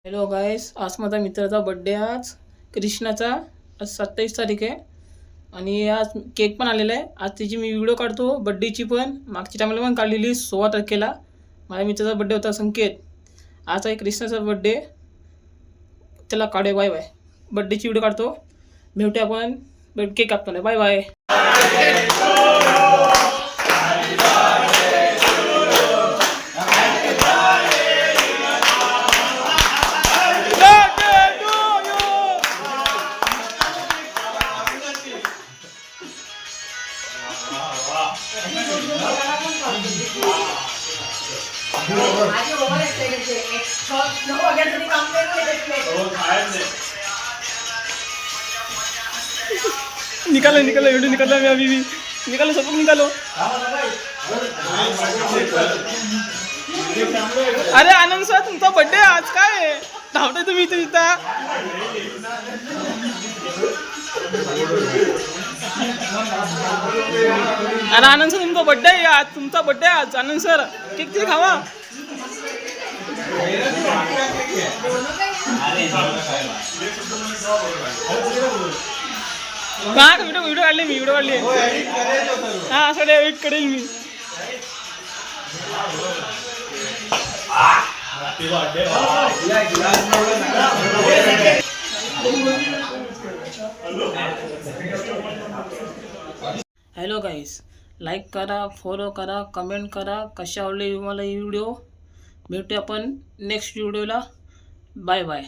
Hello गाईस, आज माझा मित्राचा बड्डे, आज कृष्णाचा. आज 27 तारीख आहे आणि आज केक पण आलेला आहे. आज त्याची मी व्हिडिओ काढतो बड्डेची, पण मागच्या टायमाला पण काढलेली 16 तारखेला. माझ्या मित्राचा बड्डे होता संकेत. आज आहे कृष्णाचा बड्डे. त्याला काढूया. Bye bye. बड्डेची व्हिडिओ काढतो. भेटूया आपण केक कापतो. Bye bye. निकालो निकालो वीडियो निकालो. मैं अभी भी निकालो, सब लोग निकालो. अरे आनंद सर, तुमचा बर्थडे आज. काय धावताय तुम्ही इथे इथं? अरे आनंद सर, तुमचा बर्थडे आहे आज. तुमचा बर्थडे आज आनंद सर. केक तरी खावा. हा व्हिडिओ काढले मी. व्हिडिओ काढले. हा सगळे एडिट करेल मी. हॅलो गाईस, लाईक करा, फॉलो करा, कमेंट करा. कशा आवडले मला ही व्हिडिओ. भेटूया आपण नेक्स्ट व्हिडिओला. Bye bye.